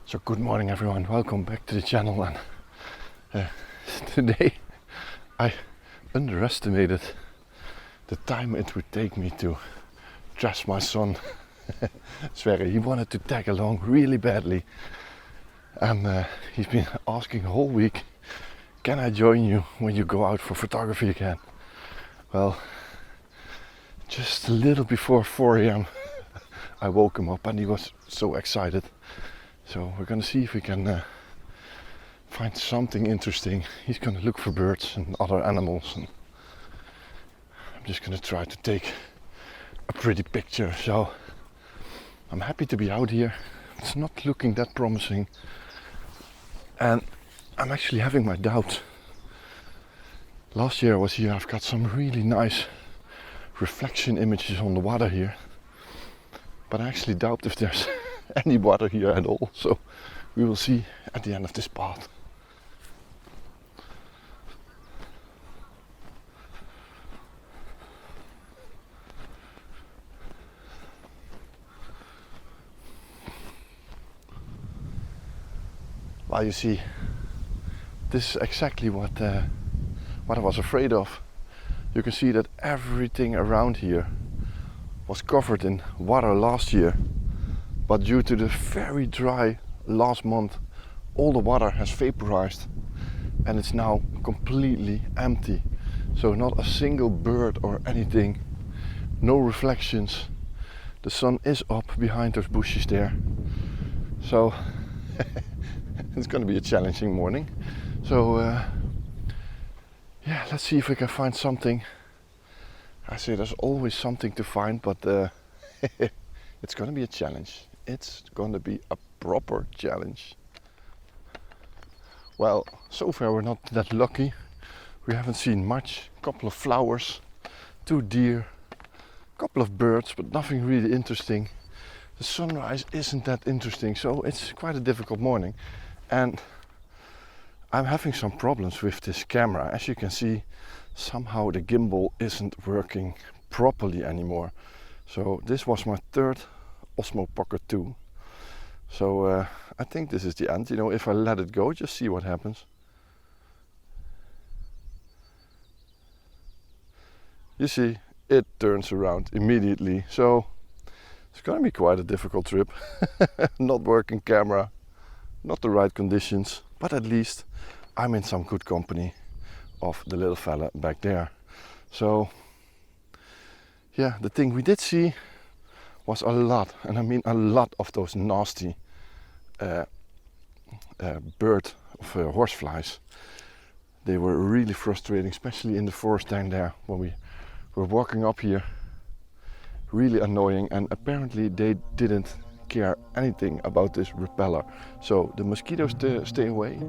So good morning everyone, welcome back to the channel. And today I underestimated the time it would take me to dress my son. Sverre, he wanted to tag along really badly, and he's been asking the whole week, can I join you when you go out for photography again? Well, just a little before 4 AM I woke him up and he was so excited. So we're gonna see if we can find something interesting. He's gonna look for birds and other animals, and I'm just gonna try to take a pretty picture. So I'm happy to be out here. It's not looking that promising, and I'm actually having my doubts. Last year I was here, I've got some really nice reflection images on the water here, but I actually doubt if there's any water here at all, so we will see at the end of this path. Well, you see, this is exactly what I was afraid of. You can see that everything around here was covered in water last year, but due to the very dry last month, all the water has vaporized and it's now completely empty. So not a single bird or anything, no reflections. The sun is up behind those bushes there. So it's going to be a challenging morning. So yeah, let's see if we can find something. I say there's always something to find, but it's going to be a challenge. It's going to be a proper challenge. Well, so far we're not that lucky. We haven't seen much. A couple of flowers, 2 deer, a couple of birds, but nothing really interesting. The sunrise isn't that interesting, so it's quite a difficult morning. And I'm having some problems with this camera. As you can see, somehow the gimbal isn't working properly anymore. So this was my 3rd OSMO Pocket 2. So I think this is the end. You know, if I let it go, just see what happens. You see, it turns around immediately. So it's going to be quite a difficult trip. Not working camera, not the right conditions, but at least I'm in some good company of the little fella back there. So yeah, the thing we did see was a lot, and I mean a lot, of those nasty horseflies. They were really frustrating, especially in the forest down there when we were walking up here. Really annoying, and apparently they didn't care anything about this repeller. So the mosquitoes stay away,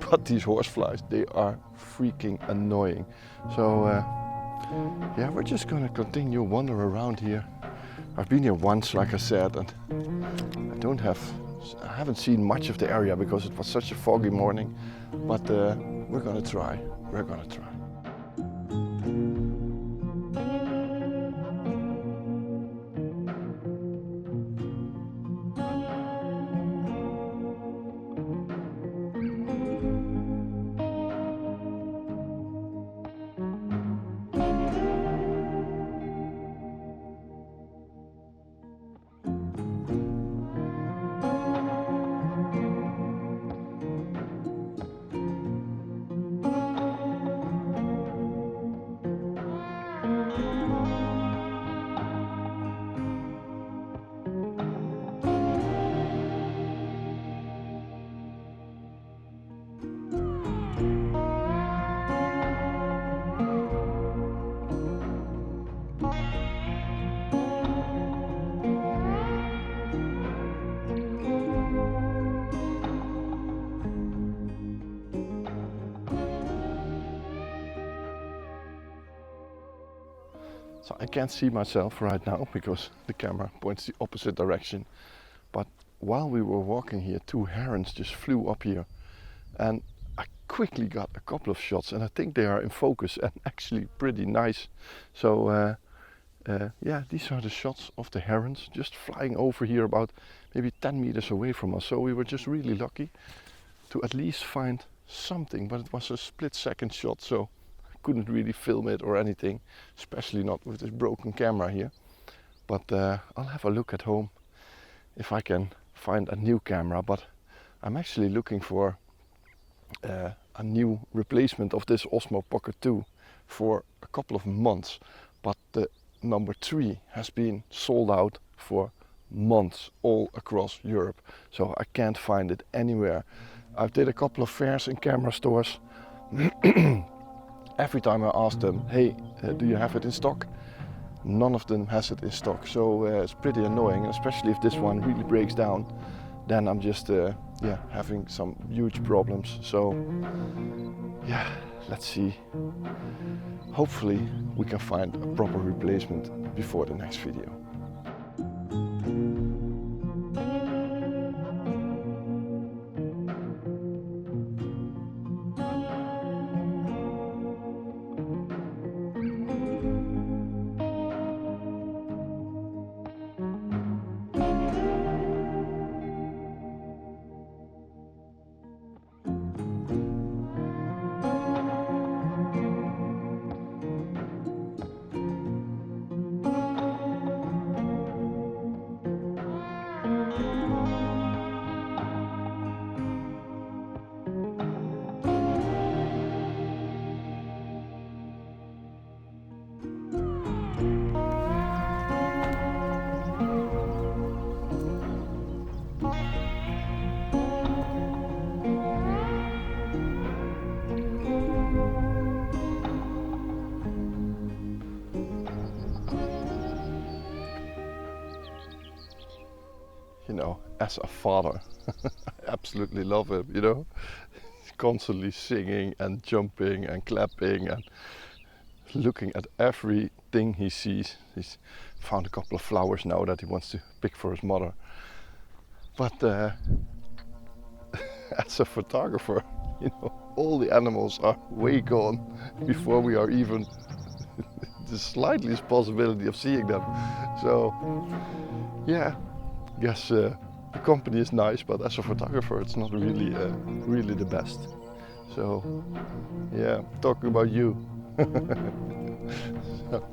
but these horseflies, they are freaking annoying. So yeah, we're just gonna continue wander around here. I've been here once, like I said, and I haven't seen much of the area because it was such a foggy morning, but we're gonna try. So I can't see myself right now because the camera points the opposite direction. But while we were walking here, 2 herons just flew up here, and I quickly got a couple of shots, and I think they are in focus and actually pretty nice. So yeah, these are the shots of the herons just flying over here about maybe 10 meters away from us. So we were just really lucky to at least find something, but it was a split-second shot, so I couldn't really film it or anything, especially not with this broken camera here. But I'll have a look at home if I can find a new camera. But I'm actually looking for a new replacement of this Osmo Pocket 2 for a couple of months, but the number 3 has been sold out for months all across Europe, so I can't find it anywhere. I've did a couple of fairs in camera stores. Every time I ask them, hey, do you have it in stock? None of them has it in stock, so it's pretty annoying, especially if this one really breaks down. Then I'm just having some huge problems. So yeah, let's see. Hopefully we can find a proper replacement before the next video. You know, as a father, I absolutely love him, you know. He's constantly singing and jumping and clapping and looking at everything he sees. He's found a couple of flowers now that he wants to pick for his mother. But as a photographer, you know, all the animals are way gone before we are even the slightest possibility of seeing them. So yeah, I guess the company is nice, but as a photographer it's not really really the best. So yeah, talking about you. So.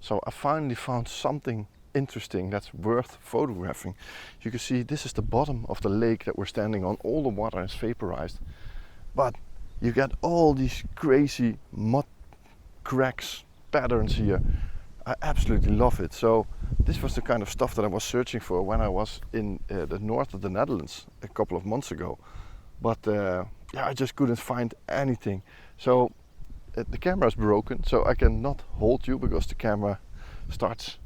So I finally found something interesting that's worth photographing. You can see this is the bottom of the lake that we're standing on. All the water is vaporized, but you get all these crazy mud cracks, patterns here. I absolutely love it. So this was the kind of stuff that I was searching for when I was in the north of the Netherlands a couple of months ago. But yeah, I just couldn't find anything. So the camera is broken, so I cannot hold you because the camera starts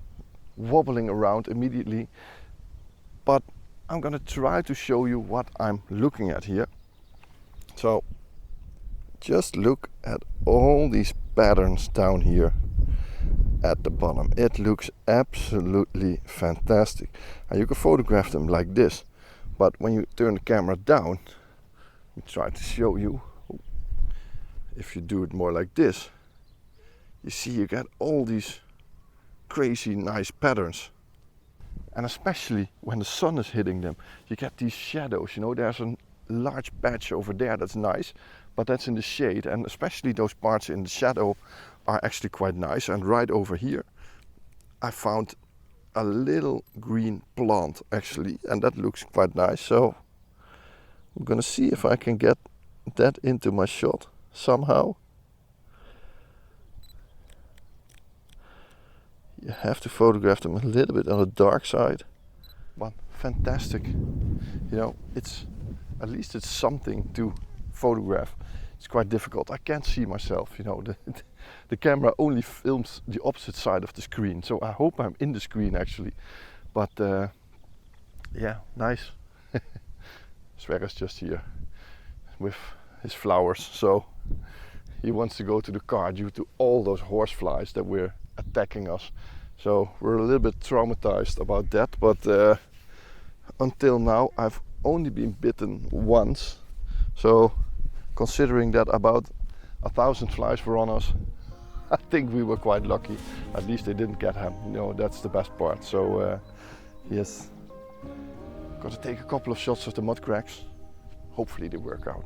wobbling around immediately. But I'm gonna try to show you what I'm looking at here. So just look at all these patterns down here at the bottom. It looks absolutely fantastic. And you can photograph them like this, but when you turn the camera down, I try to show you. If you do it more like this, you see you get all these crazy nice patterns. And especially when the sun is hitting them, you get these shadows. You know, there's a large patch over there that's nice, but that's in the shade, and especially those parts in the shadow are actually quite nice. And right over here I found a little green plant actually, and that looks quite nice. So I'm gonna see if I can get that into my shot somehow. You have to photograph them a little bit on the dark side. But fantastic, you know, at least it's something to photograph. It's quite difficult. I can't see myself, you know, the camera only films the opposite side of the screen, so I hope I'm in the screen actually. But yeah, nice. Sverre's just here with his flowers, so he wants to go to the car due to all those horseflies that were attacking us. So we're a little bit traumatized about that, but until now I've only been bitten once. So considering that about 1,000 flies were on us, I think we were quite lucky. At least they didn't get him, you know, that's the best part. So yes, got to take a couple of shots of the mud cracks. Hopefully they work out.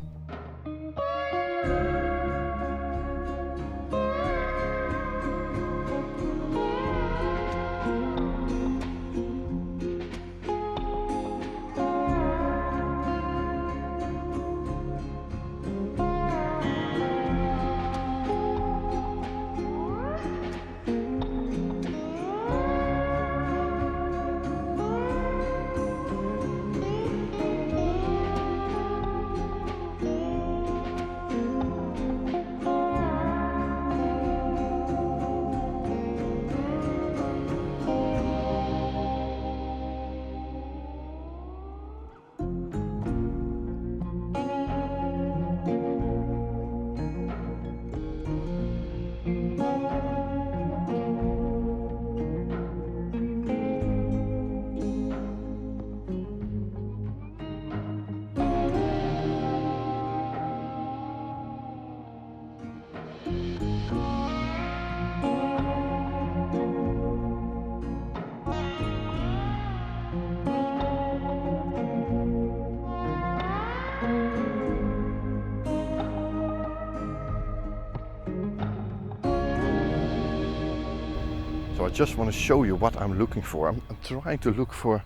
So I just want to show you what I'm looking for. I'm trying to look for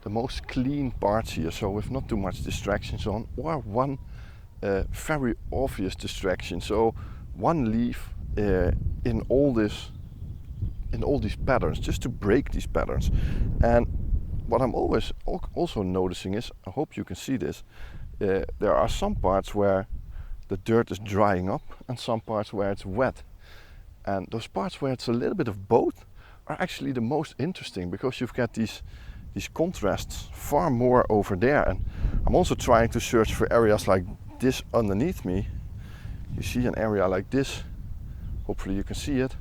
the most clean parts here, so with not too much distractions on, or one very obvious distraction. So one leaf in all these patterns, just to break these patterns. And what I'm always also noticing is, I hope you can see this, there are some parts where the dirt is drying up and some parts where it's wet. And those parts where it's a little bit of both are actually the most interesting, because you've got these contrasts far more over there. And I'm also trying to search for areas like this underneath me. You see an area like this, hopefully you can see it,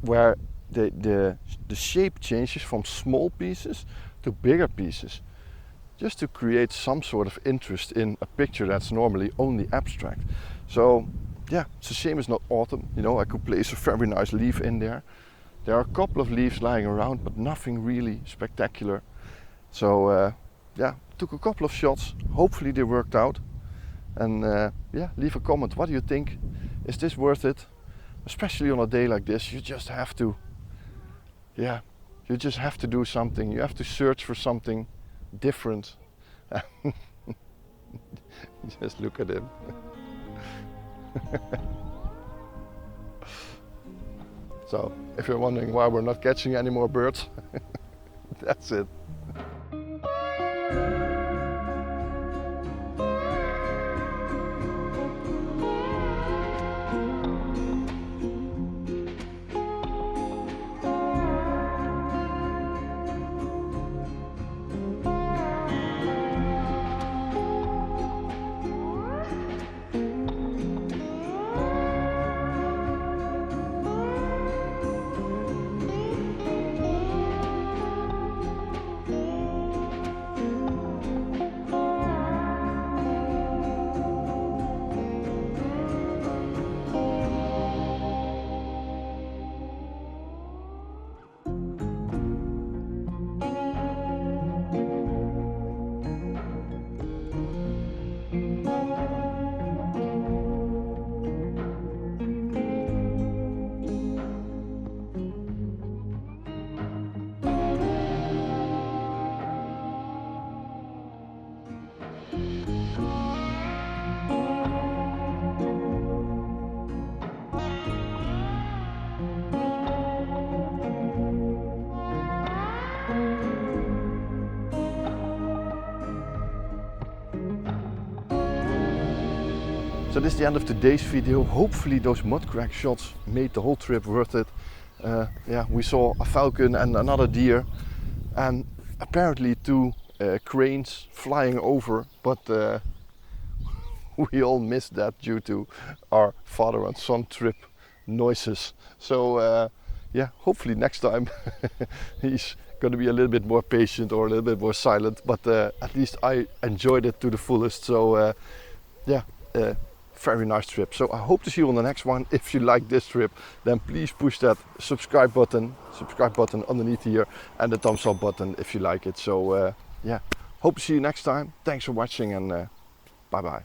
where the shape changes from small pieces to bigger pieces, just to create some sort of interest in a picture that's normally only abstract. So yeah, it's a shame it's not autumn. You know, I could place a very nice leaf in there. There are a couple of leaves lying around, but nothing really spectacular. So yeah, took a couple of shots. Hopefully they worked out. And yeah, leave a comment. What do you think? Is this worth it? Especially on a day like this, you just have to, yeah, you just have to do something. You have to search for something different. Just look at him. So, if you're wondering why we're not catching any more birds, that's it. So this is the end of today's video. Hopefully those mud crack shots made the whole trip worth it. Yeah, we saw a falcon and another deer, and apparently two cranes flying over, but we all missed that due to our father and son trip noises. So yeah, hopefully next time he's going to be a little bit more patient or a little bit more silent, but at least I enjoyed it to the fullest. So yeah, very nice trip. So I hope to see you on the next one. If you like this trip, then please push that subscribe button underneath here, and the thumbs up button if you like it. So yeah, hope to see you next time. Thanks for watching, and bye bye.